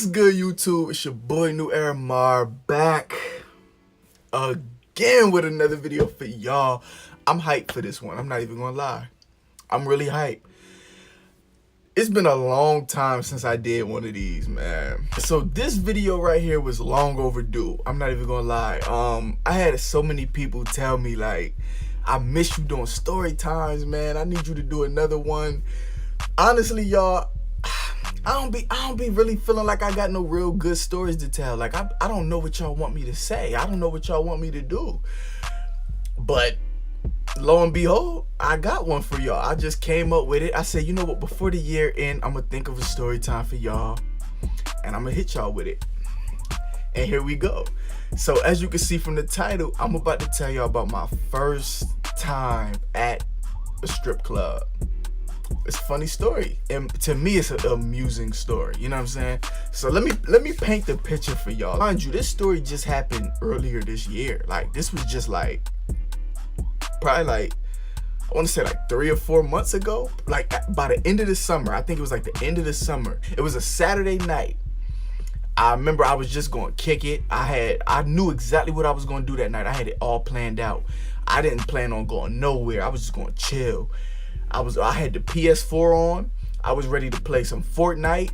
What's good, YouTube? It's your boy New Era Mar back again with another video for y'all. I'm hyped for this one. I'm not even gonna lie. I'm really hyped. It's been a long time since I did one of these, man. So this video right here was long overdue. I'm not even gonna lie. I had so many people tell me like, I miss you doing story times, man. I need you to do another one. Honestly, y'all, I don't be really feeling like I got no real good stories to tell. Like I don't know what y'all want me to say. I don't know what y'all want me to do. But lo and behold, I got one for y'all. I just came up with it. I said, you know what, before the year end, I'm gonna think of a story time for y'all and I'm gonna hit y'all with it. And here we go. So as you can see from the title, I'm about to tell y'all about my first time at a strip club. It's a funny story, and to me it's an amusing story, you know what I'm saying? So let me paint the picture for y'all. Mind you, this story just happened earlier this year. Like this was just like probably like I want to say like 3 or 4 months ago, like by the end of the summer. I think it was like the end of the summer. It was a Saturday night. I remember I was just going to kick it. I knew exactly what I was going to do that night. I had it all planned out. I didn't plan on going nowhere. I was just going to chill. I had the PS4 on. I was ready to play some Fortnite.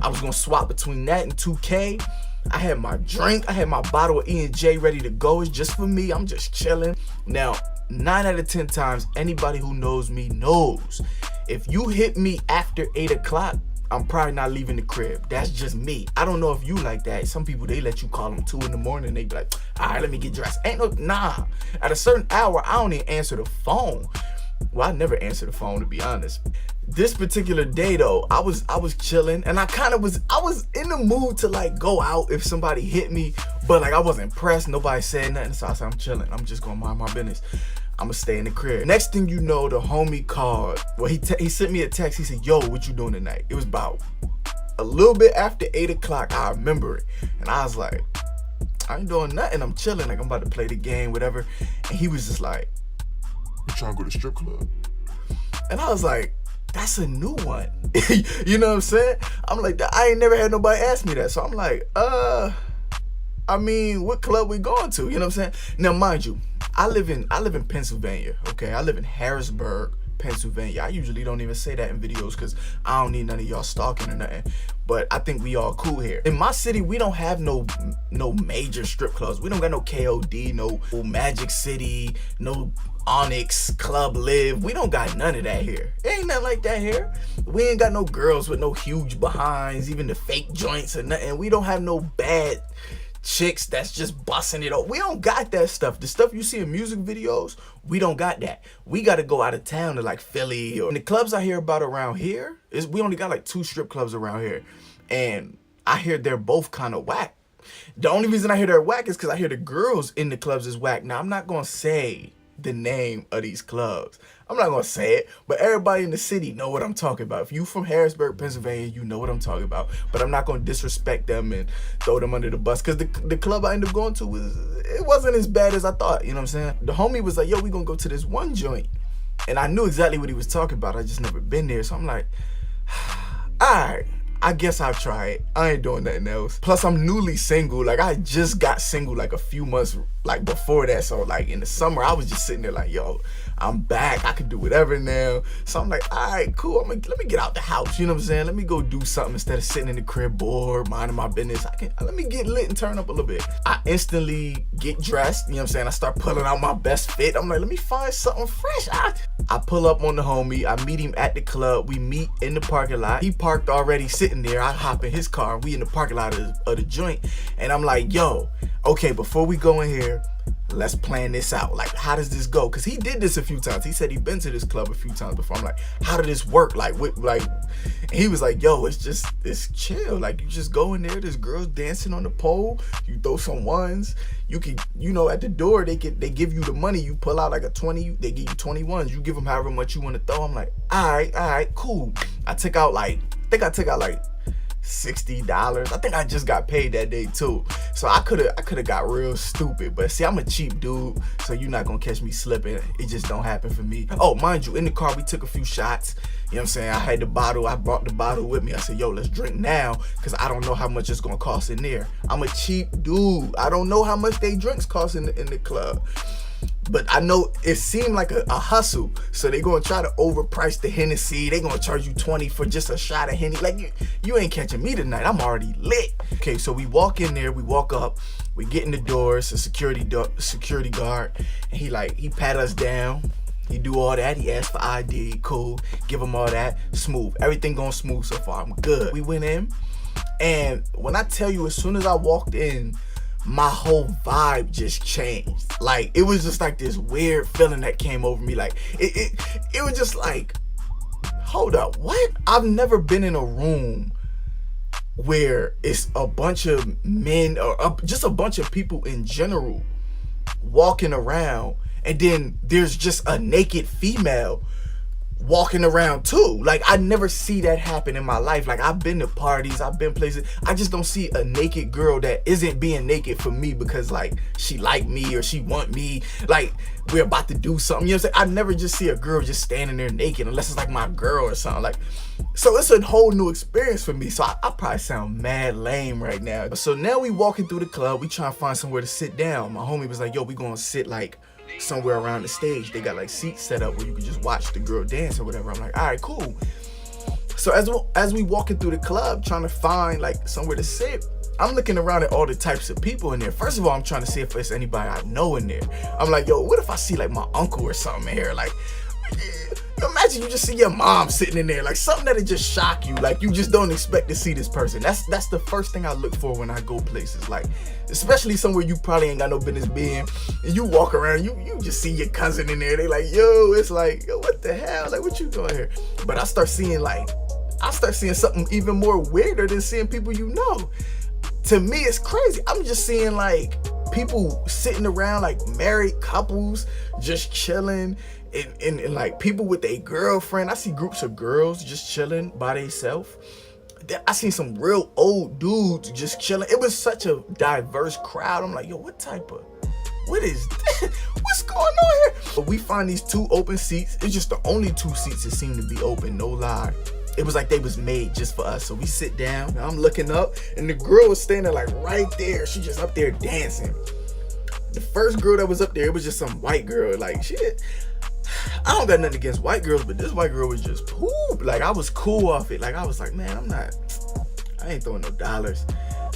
I was gonna swap between that and 2K. I had my drink. I had my bottle of E&J ready to go. It's just for me. I'm just chilling. Now, 9 out of 10 times, anybody who knows me knows, if you hit me after 8 o'clock, I'm probably not leaving the crib. That's just me. I don't know if you like that. Some people, they let you call them 2 in the morning. They be like, all right, let me get dressed. Nah. At a certain hour, I don't even answer the phone. Well, I never answer the phone, to be honest. This particular day though, I was chilling, and I was in the mood to like go out if somebody hit me, but like I wasn't pressed. Nobody said nothing, so I said I'm chilling. I'm just gonna mind my business. I'm gonna stay in the crib. Next thing you know, the homie called. Well, he sent me a text. He said, "Yo, what you doing tonight?" It was about a little bit after 8 o'clock. I remember it, and I was like, I ain't doing nothing. I'm chilling. Like I'm about to play the game, whatever. And he was just like, "You trying to go to strip club?" And I was like, that's a new one. You know what I'm saying? I'm like, I ain't never had nobody ask me that. So I'm like, I mean, what club we going to? You know what I'm saying? Now, mind you, I live in Pennsylvania, okay? I live in Harrisburg, Pennsylvania. I usually don't even say that in videos because I don't need none of y'all stalking or nothing. But I think we all cool here. In my city, we don't have no major strip clubs. We don't got no KOD, no Magic City, no Onyx, Club Live. We don't got none of that here. It ain't nothing like that here. We ain't got no girls with no huge behinds, even the fake joints or nothing. We don't have no bad chicks that's just busting it up. We don't got that stuff. The stuff you see in music videos, we don't got that. We got to go out of town to like Philly. And the clubs I hear about around here, we only got like 2 strip clubs around here. And I hear they're both kind of whack. The only reason I hear they're whack is because I hear the girls in the clubs is whack. Now, I'm not going to say the name of these clubs. I'm not gonna say it, but everybody in the city know what I'm talking about. If you from Harrisburg, Pennsylvania, you know what I'm talking about. But I'm not gonna disrespect them and throw them under the bus, because the club I ended up going to it wasn't as bad as I thought. You know what I'm saying? The homie was like, yo, we gonna go to this one joint, and I knew exactly what he was talking about. I just never been there, so I'm like, all right, I guess I'll try it. I ain't doing nothing else. Plus, I'm newly single. Like, I just got single like a few months like before that. So like in the summer, I was just sitting there like, yo, I'm back. I can do whatever now. So I'm like, all right, cool. Let me get out the house. You know what I'm saying? Let me go do something instead of sitting in the crib bored, minding my business. Let me get lit and turn up a little bit. I instantly get dressed. You know what I'm saying? I start pulling out my best fit. I'm like, let me find something fresh. I pull up on the homie. I meet him at the club. We meet in the parking lot. He parked already sitting there. I hop in his car. We in the parking lot of the joint. And I'm like, yo, okay, before we go in here, let's plan this out. Like, how does this go? Because he did this a few times. He said he'd been to this club a few times before. I'm like, how did this work? Like, and he was like, yo, it's chill. Like, you just go in there, there's girls dancing on the pole, you throw some ones, you can, you know, at the door, they give you the money, you pull out like a 20, they give you 21s, you give them however much you want to throw. I'm like, all right, cool. I took out like $60. I think I just got paid that day too. So I could have got real stupid. But see, I'm a cheap dude, so you're not gonna catch me slipping. It just don't happen for me. Oh, mind you, in the car we took a few shots. You know what I'm saying? I had the bottle, I brought the bottle with me. I said, yo, let's drink now, because I don't know how much it's gonna cost in there. I'm a cheap dude. I don't know how much they drinks cost in the club. But I know it seemed like a hustle. So they gonna try to overprice the Hennessy. They gonna charge you 20 for just a shot of Henny. Like, you ain't catching me tonight. I'm already lit. Okay, so we walk in there, we walk up, we get in the doors, a security guard, and he pat us down. He do all that. He asked for ID. Cool. Give him all that. Smooth. Everything going smooth so far. I'm good. We went in, and when I tell you, as soon as I walked in, my whole vibe just changed. Like, it was just like this weird feeling that came over me. Like, it was just like, hold up, what? I've never been in a room where it's a bunch of men or just a bunch of people in general walking around, and then there's just a naked female walking around too. Like, I never see that happen in my life. Like, I've been to parties, I've been places, I just don't see a naked girl that isn't being naked for me because, like, she like me or she want me, like we're about to do something. You know what I'm saying? I never just see a girl just standing there naked unless it's like my girl or something. Like, so it's a whole new experience for me. So I probably sound mad lame right now. So now we walking through the club, we trying to find somewhere to sit down. My homie was like, yo, we gonna sit like somewhere around the stage. They got like seats set up where you can just watch the girl dance or whatever. I'm like, all right, cool. So as we walking through the club trying to find like somewhere to sit, I'm looking around at all the types of people in there. First of all, I'm trying to see if there's anybody I know in there. I'm like, yo, what if I see like my uncle or something in here? Like, imagine you just see your mom sitting in there, like something that'll just shock you. Like, you just don't expect to see this person. That's the first thing I look for when I go places. Like, especially somewhere you probably ain't got no business being, and you walk around, you just see your cousin in there. They like, yo, it's like, yo, what the hell? Like, what you doing here? But I start seeing something even more weirder than seeing people you know. To me, it's crazy. I'm just seeing like people sitting around, like married couples just chilling, and like people with a girlfriend. I see groups of girls just chilling by themselves. I seen some real old dudes just chilling. It was such a diverse crowd. I'm like, yo, what is this? What's going on here? But we find these 2 open seats. It's just the only 2 seats that seem to be open, no lie. It was like they was made just for us. So we sit down, and I'm looking up, and the girl was standing like right there. She just up there dancing. The first girl that was up there, it was just some white girl. Like, I don't got nothing against white girls, but this white girl was just poop. Like, I was cool off it. Like, I was like, man, I ain't throwing no dollars.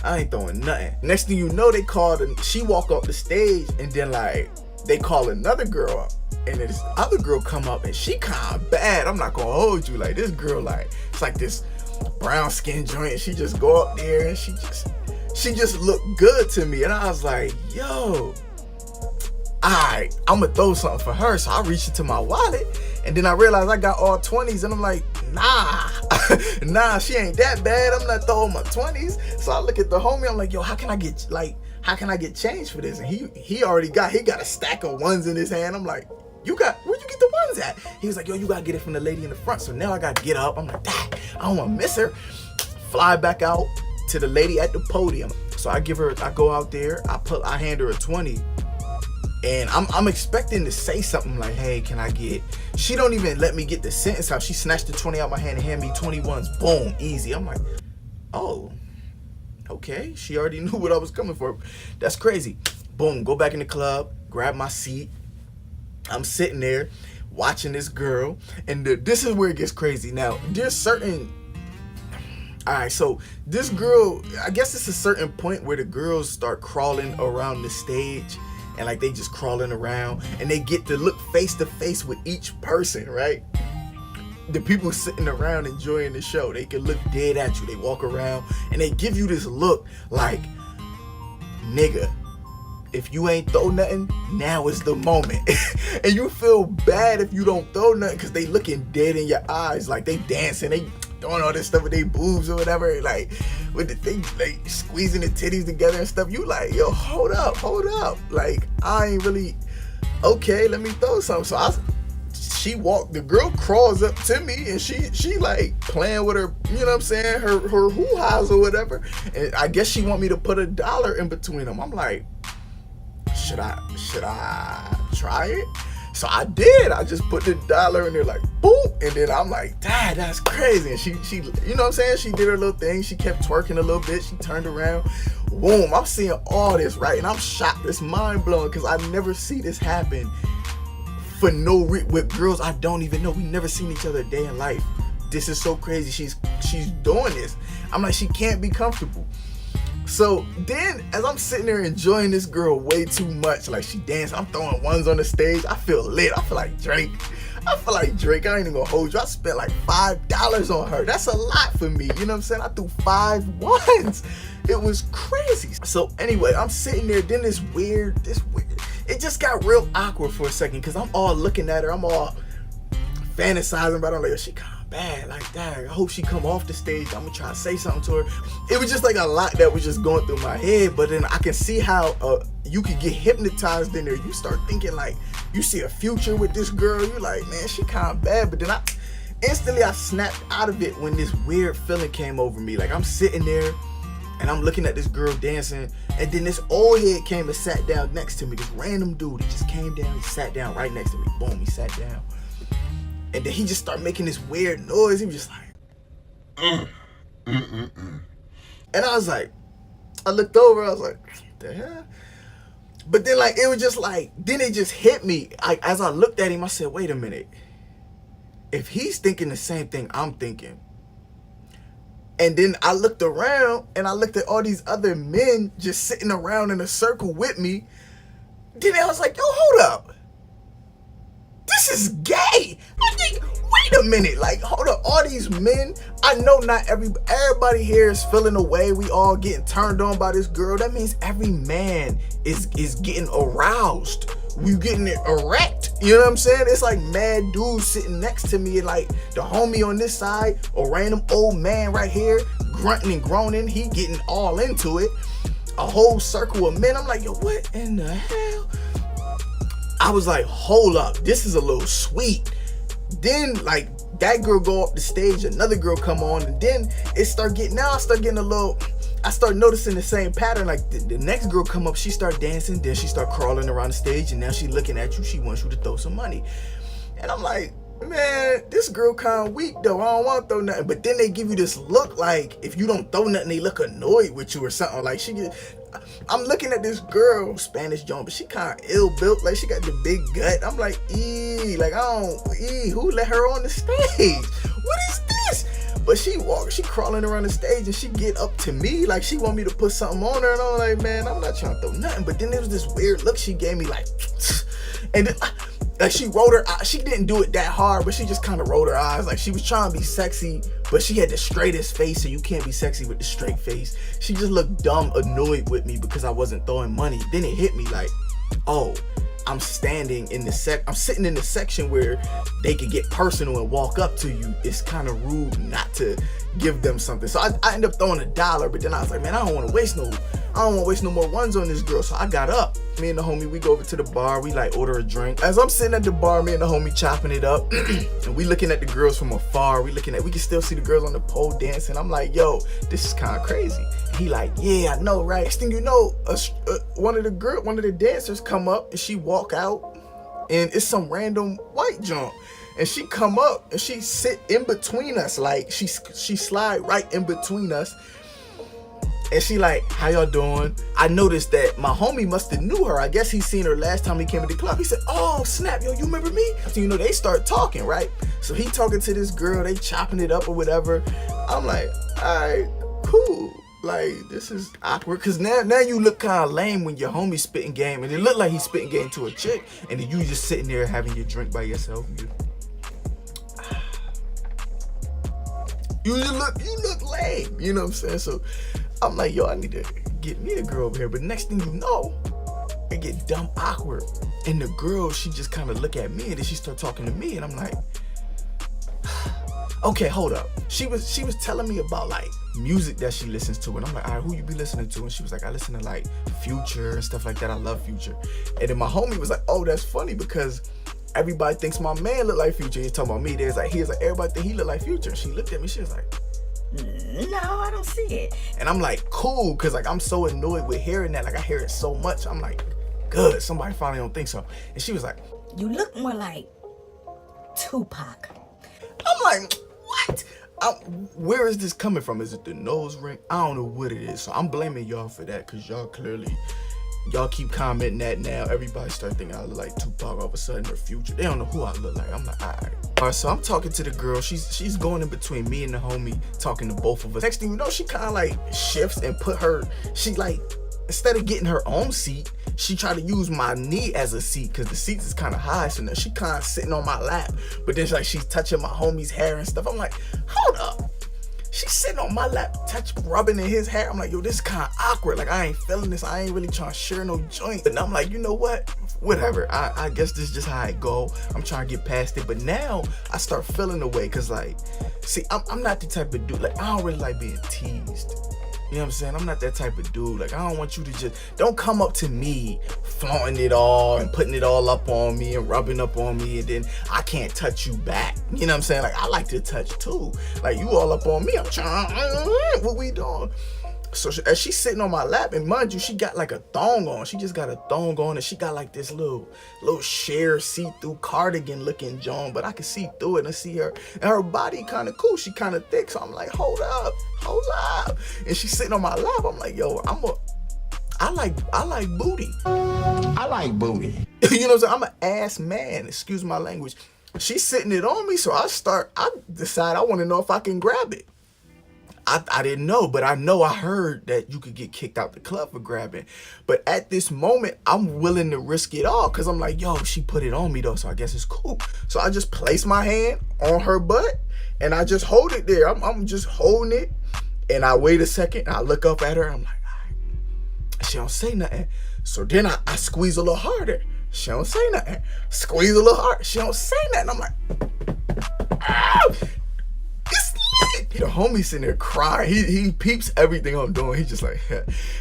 I ain't throwing nothing. Next thing you know, they called, and she walked off the stage, and then like they call another girl up, and then this other girl come up, and she kind of bad. I'm not gonna hold you. Like, this girl, like, it's like this brown skin joint, and she just go up there, and she just looked good to me, and I was like, yo, alright, I'm gonna throw something for her. So I reached into my wallet, and then I realized I got all 20s, and I'm like, nah, she ain't that bad. I'm not throwing my 20s. So I look at the homie, I'm like, yo, how can I get change for this? And he got a stack of ones in his hand. I'm like, where'd you get the ones at? He was like, yo, you gotta get it from the lady in the front. So now I gotta get up. I'm like, I don't wanna miss her. Fly back out to the lady at the podium. So I go out there, I hand her a 20. And I'm expecting to say something like, hey, can I get... She don't even let me get the sentence out. She snatched the 20 out my hand and handed me 21s. Boom, easy. I'm like, oh, okay. She already knew what I was coming for. That's crazy. Boom, go back in the club, grab my seat. I'm sitting there watching this girl. And this is where it gets crazy. Now, there's certain... All right, so this girl, I guess it's a certain point where the girls start crawling around the stage. And like they just crawling around, and they get to look face to face with each person, right? The people sitting around enjoying the show, they can look dead at you. They walk around and they give you this look like, nigga, if you ain't throw nothing, now is the moment. And you feel bad if you don't throw nothing, because they looking dead in your eyes, like they dancing, they doing all this stuff with their boobs or whatever, like with the thing, like squeezing the titties together and stuff. You like, yo, hold up, like I ain't really okay. Let me throw something. So the girl crawls up to me and she like playing with her, you know what I'm saying, her hoo-ha's or whatever. And I guess she want me to put $1 in between them. I'm like, should I try it? So I did. I just put the $1 in there like boop, and then I'm like, Dad, that's crazy. And she you know what I'm saying? She did her little thing. She kept twerking a little bit. She turned around. Boom. I'm seeing all this, right? And I'm shocked. It's mind blowing because I never see this happen for with girls I don't even know. We never seen each other a day in life. This is so crazy. She's doing this. I'm like, she can't be comfortable. So then, as I'm sitting there enjoying this girl way too much, like she dancing, I'm throwing ones on the stage. I feel lit. I feel like Drake. I ain't even gonna hold you. I spent like $5 on her. That's a lot for me. You know what I'm saying? I threw 5 ones. It was crazy. So anyway, I'm sitting there. Then this weird. It just got real awkward for a second because I'm all looking at her. I'm all fantasizing about her. I'm like, she kind of bad like that. I hope she come off the stage. I'm gonna try to say something to her. It was just like a lot that was just going through my head. But then I can see how you could get hypnotized in there. You start thinking like you see a future with this girl. You're like, man, she kind of bad. But then instantly I snapped out of it when this weird feeling came over me. Like I'm sitting there and I'm looking at this girl dancing, and then this old head came and sat down next to me. This random dude, he just came down, he sat down right next to me. Boom, he sat down. And then he just started making this weird noise. He was just like, And I was like, I looked over, I was like, what the hell? But then like, it was just like, then it just hit me. As I looked at him, I said, wait a minute. If he's thinking the same thing I'm thinking, and then I looked around and I looked at all these other men just sitting around in a circle with me. Then I was like, yo, hold up. This is gay. I think, wait a minute. Like, hold up. All these men, I know not everybody here is feeling away. We all getting turned on by this girl. That means every man is getting aroused. We getting it erect. You know what I'm saying? It's like mad dudes sitting next to me, and like the homie on this side, a random old man right here, grunting and groaning. He getting all into it. A whole circle of men. I'm like, yo, what in the hell? I was like, hold up, this is a little sweet. Then like that girl go up the stage, another girl come on, and then I start getting a little, I start noticing the same pattern. Like the next girl come up, she start dancing, then she start crawling around the stage, and now she looking at you, she wants you to throw some money. And I'm like, man, this girl kind of weak though. I don't want to throw nothing. But then they give you this look like if you don't throw nothing, they look annoyed with you or something. Like I'm looking at this girl, Spanish joint, but she kind of ill built. Like she got the big gut. I'm like, who let her on the stage? What is this? But she crawling around the stage and she get up to me like she want me to put something on her, and I'm like, man, I'm not trying to throw nothing. But then there was this weird look she gave me, like, and then like she rolled her eyes. She didn't do it that hard, but she just kind of rolled her eyes. Like she was trying to be sexy, but she had the straightest face, so you can't be sexy with the straight face. She just looked dumb, annoyed with me because I wasn't throwing money. Then it hit me like, oh, I'm sitting in the section where they could get personal and walk up to you. It's kind of rude not to give them something. So I ended up throwing $1, but then I was like, man, I don't want to waste no more ones on this girl. So I got up. Me and the homie, we go over to the bar. We like order a drink. As I'm sitting at the bar, me and the homie chopping it up, and we looking at the girls from afar. We can still see the girls on the pole dancing. I'm like, yo, this is kind of crazy. He like, yeah, I know, right? Next thing you know, one of the dancers come up and she walk out, and it's some random white junk. And she come up and she sit in between us, like she slide right in between us. And she like, how y'all doing? I noticed that my homie must have knew her. I guess he seen her last time he came to the club. He said, oh snap, yo, you remember me? So you know, they start talking, right? So he talking to this girl, they chopping it up or whatever. I'm like, all right, cool. Like, this is awkward, because now you look kind of lame when your homie spitting game, and it looked like he's spitting game to a chick, and then you just sitting there having your drink by yourself. You look lame, you know what I'm saying? So I'm like, yo, I need to get me a girl over here. But next thing you know, it get dumb awkward. And the girl, she just kind of look at me, and then she start talking to me, and I'm like, okay, hold up. She was telling me about like music that she listens to, and I'm like, all right, who you be listening to? And she was like, I listen to like Future and stuff like that. I love Future. And then my homie was like, oh, that's funny, because everybody thinks my man look like Future. He's talking about me. He's like, everybody think he look like Future. And she looked at me, she was like, no, I don't see it. and I'm like, cool, because like I'm so annoyed with hearing that. Like I hear it so much. I'm like, good, somebody finally don't think so. And she was like, you look more like Tupac. I'm like, what? Where is this coming from? Is it the nose ring? I don't know what it is. So I'm blaming y'all for that, because y'all keep commenting that now. Everybody start thinking I look like Tupac all of a sudden, or Future. They don't know who I look like. I'm like, all right, so I'm talking to the girl. She's going in between me and the homie, talking to both of us. Next thing you know, she kind of like shifts and she like, instead of getting her own seat, she tried to use my knee as a seat, because the seats is kind of high. So now she kind of sitting on my lap, but then she's touching my homie's hair and stuff. I'm like, hold up. She's sitting on my lap, rubbing in his hair. I'm like, yo, this is kind of awkward. Like, I ain't feeling this. I ain't really trying to share no joint. And I'm like, you know what? Whatever. I guess this is just how I go. I'm trying to get past it. But now I start feeling the way, because, like, see, I'm not the type of dude. Like, I don't really like being teased. You know what I'm saying? I'm not that type of dude. Like, I don't want you to don't come up to me flaunting it all and putting it all up on me and rubbing up on me, and then I can't touch you back. You know what I'm saying? Like, I like to touch too. Like, you all up on me, I'm trying, what we doing? So as she's sitting on my lap, and mind you, she got like a thong on. She just got a thong on, and she got like this little sheer see-through cardigan looking John, but I can see through it and see her, and her body kind of cool. She kind of thick, so I'm like, hold up. And she's sitting on my lap. I'm like, yo, I like booty. I like booty. You know what I'm saying? I'm an ass man. Excuse my language. She's sitting it on me, so I decide I want to know if I can grab it. I didn't know, but I know I heard that you could get kicked out the club for grabbing. But at this moment, I'm willing to risk it all, because I'm like, yo, she put it on me though, so I guess it's cool. So I just place my hand on her butt, and I just hold it there. I'm just holding it, and I wait a second, and I look up at her, and I'm like, all right. She don't say nothing. So then I squeeze a little harder. She don't say nothing. Squeeze a little harder. She don't say nothing. I'm like, ah! The homie sitting there crying. He peeps everything I'm doing. He just like,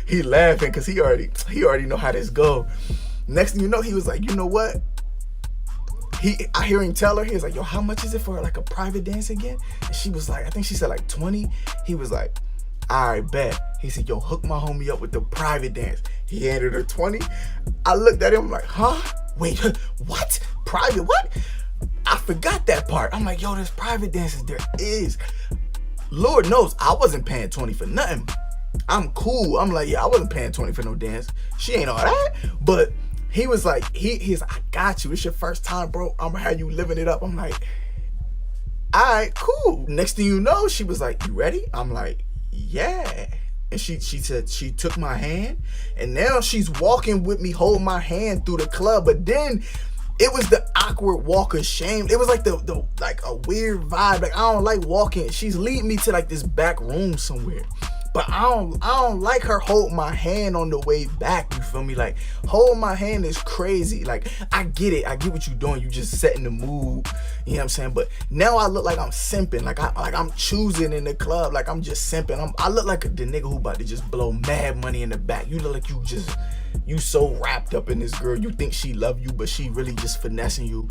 he laughing, because he already know how this go. Next thing you know, he was like, you know what? I hear him tell her, he was like, yo, how much is it for like a private dance again? And she was like, I think she said like 20. He was like, all right, bet. He said, yo, hook my homie up with the private dance. He handed her 20. I looked at him like, huh? Wait, what? Private what? I forgot that part. I'm like, yo, there's private dances. There is. Lord knows I wasn't paying 20 for nothing. I'm cool. I'm like, yeah, I wasn't paying 20 for no dance. She ain't all that. But he was like, he's I got you. It's your first time, bro. I'm gonna have you living it up. I'm like, all right, cool. Next thing you know, she was like, you ready? I'm like, yeah. And she said she took my hand, and now she's walking with me, holding my hand through the club. But then it was the awkward walk of shame. It was like the like a weird vibe. Like, I don't like walking. She's leading me to like this back room somewhere. But I don't like her holding my hand on the way back. You feel me? Like, holding my hand is crazy. Like, I get it. I get what you're doing. You just setting the mood. You know what I'm saying? But now I look like I'm simping. Like I'm choosing in the club. Like, I'm just simping. I look like the nigga who about to just blow mad money in the back. You look like you so wrapped up in this girl. You think she love you, but she really just finessing you.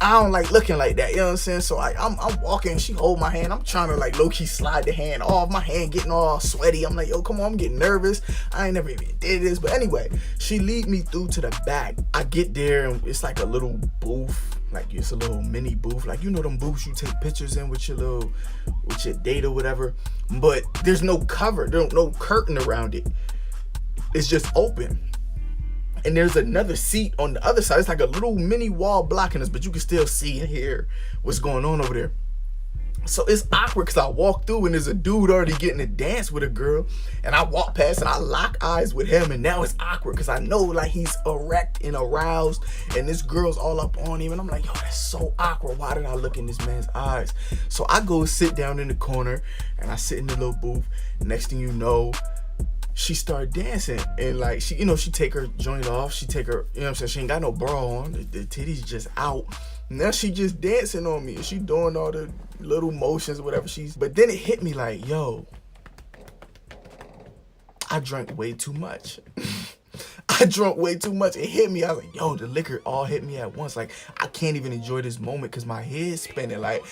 I don't like looking like that, you know what I'm saying? So like, I'm walking, she hold my hand. I'm trying to like low-key slide the hand off, my hand getting all sweaty. I'm like, yo, come on, I'm getting nervous. I ain't never even did this. But anyway, she lead me through to the back. I get there, and it's like a little booth. Like, it's a little mini booth. Like, you know them booths you take pictures in with your date or whatever. But there's no cover, there's no curtain around it. It's just open. And there's another seat on the other side. It's like a little mini wall blocking us, but you can still see and hear what's going on over there. So it's awkward, because I walk through and there's a dude already getting to dance with a girl, and I walk past and I lock eyes with him, and now it's awkward because I know like he's erect and aroused, and this girl's all up on him, and I'm like, yo, that's so awkward. Why did I look in this man's eyes? So I go sit down in the corner, and I sit in the little booth. Next thing you know, she started dancing, and like, she take her joint off, she take her, you know what I'm saying, she ain't got no bra on, the titties just out. Now she just dancing on me, and she doing all the little motions or whatever but then it hit me like, yo, I drank way too much. I drunk way too much. It hit me. I was like, yo, the liquor all hit me at once. Like, I can't even enjoy this moment because my head's spinning. Like,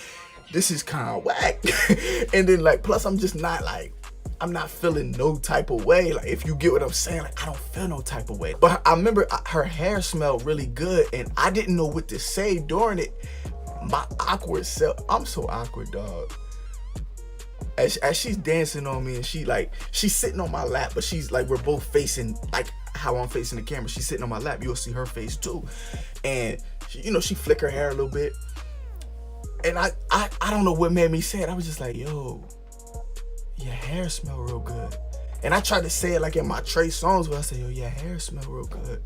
this is kind of whack. And then, like, plus I'm just not, like, I'm not feeling no type of way. Like, if you get what I'm saying, like, I don't feel no type of way. But I remember her hair smelled really good, and I didn't know what to say during it. My awkward self. I'm so awkward, dog. As she's dancing on me, and she's sitting on my lap, but she's like, we're both facing like how I'm facing the camera. She's sitting on my lap. You'll see her face too. And she, you know, she flick her hair a little bit. And I don't know what made me say it. I was just like, yo, your hair smell real good. And I tried to say it like in my Trey Songz where I say, yo, your hair smell real good.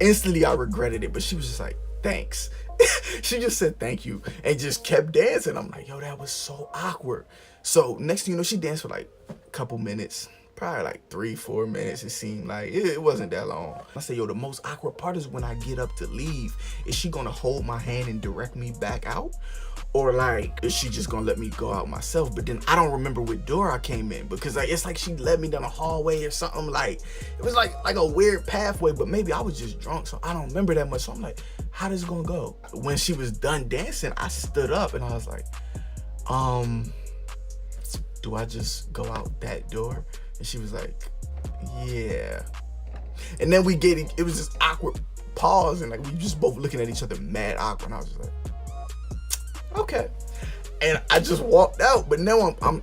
Instantly I regretted it, but she was just like, thanks. She just said thank you and just kept dancing. I'm like, yo, that was so awkward. So next thing you know, she danced for like a couple minutes, probably like 3-4 minutes. It seemed like it wasn't that long. I said, yo, the most awkward part is when I get up to leave. Is she gonna hold my hand and direct me back out? Or like, is she just gonna let me go out myself? But then I don't remember what door I came in, because like, it's like she led me down a hallway or something. Like, it was like a weird pathway, but maybe I was just drunk, so I don't remember that much. So I'm like, how this gonna go? When she was done dancing, I stood up and I was like, do I just go out that door? And she was like, yeah. And then it was this awkward pause, and like we just both looking at each other mad awkward. And I was just like, okay. And I just walked out. But now I'm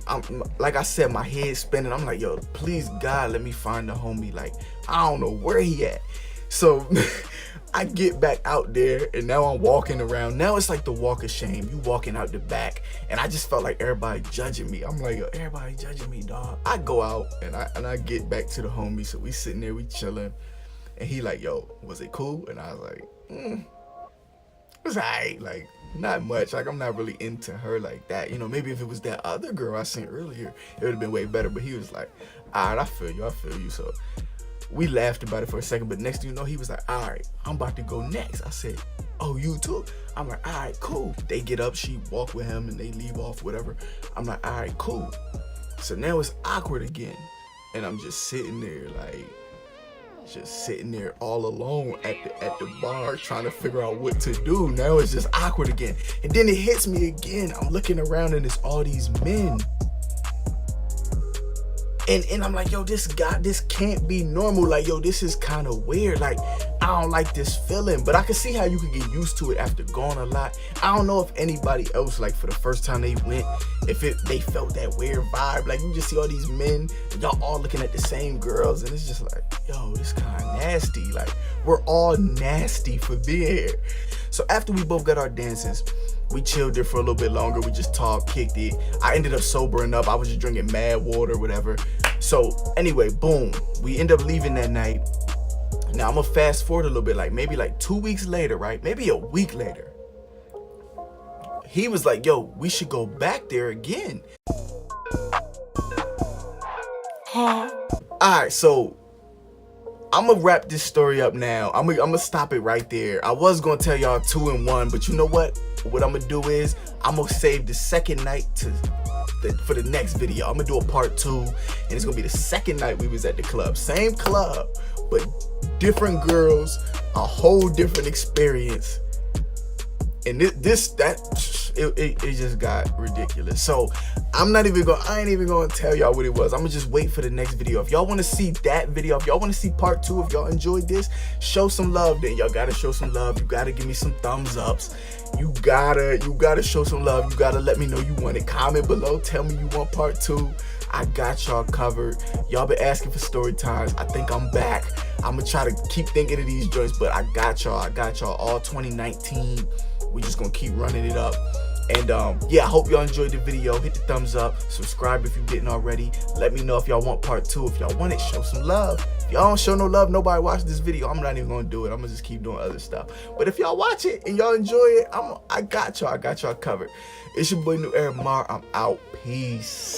like I said, my head's spinning. I'm like, yo, please God, let me find the homie. Like, I don't know where he at. So I get back out there, and now I'm walking around. Now it's like the walk of shame. You walking out the back, and I just felt like everybody judging me. I'm like, yo, everybody judging me, dog. I go out and I get back to the homie. So we sitting there, we chilling, and he like, yo, was it cool? And I was like, it was alright. Like, not much. Like, I'm not really into her like that. You know, maybe if it was that other girl I seen earlier, it would have been way better. But he was like, alright, I feel you. So we laughed about it for a second, but next thing you know, he was like, all right, I'm about to go next. I said, oh, you too? I'm like, all right, cool. They get up, she walk with him, and they leave off, whatever. I'm like, all right, cool. So now it's awkward again. And I'm just sitting there, like, all alone at the bar trying to figure out what to do. Now it's just awkward again. And then it hits me again. I'm looking around and it's all these men. And I'm like, yo, this can't be normal. Like, yo, this is kind of weird. Like, I don't like this feeling. But I can see how you could get used to it after going a lot. I don't know if anybody else, like, for the first time they went, they felt that weird vibe. Like, you just see all these men, and y'all all looking at the same girls, and it's just like, yo, this kind of nasty. Like, we're all nasty for being here. So after we both got our dances, we chilled there for a little bit longer. We just talked, kicked it. I ended up sobering up. I was just drinking mad water, whatever. So anyway, boom. We end up leaving that night. Now I'm gonna fast forward a little bit, like maybe like 2 weeks later, right? Maybe a week later. He was like, yo, we should go back there again. All right, so I'm gonna wrap this story up now. I'm gonna stop it right there. I was gonna tell y'all 2 in 1, but you know what? What I'm gonna do is I'm gonna save the second night for the next video. I'm gonna do a part 2, and it's gonna be the second night we was at the club. Same club, but different girls, a whole different experience. And it just got ridiculous. So I ain't even gonna tell y'all what it was. I'm gonna just wait for the next video. If y'all wanna see that video, if y'all wanna see part 2, if y'all enjoyed this, show some love then. Y'all gotta show some love. You gotta give me some thumbs ups. You gotta show some love. You gotta let me know you want it. Comment below, tell me you want part 2. I got y'all covered. Y'all been asking for story times. I think I'm back. I'm gonna try to keep thinking of these joints, but I got y'all all 2019. We just gonna keep running it up. And yeah, I hope y'all enjoyed the video. Hit the thumbs up, subscribe if you didn't already. Let me know if y'all want part 2. If y'all want it, show some love. If y'all don't show no love, nobody watch this video, I'm not even gonna do it. I'm gonna just keep doing other stuff. But if y'all watch it and y'all enjoy it, I got y'all covered. It's your boy New Era Mar. I'm out. Peace.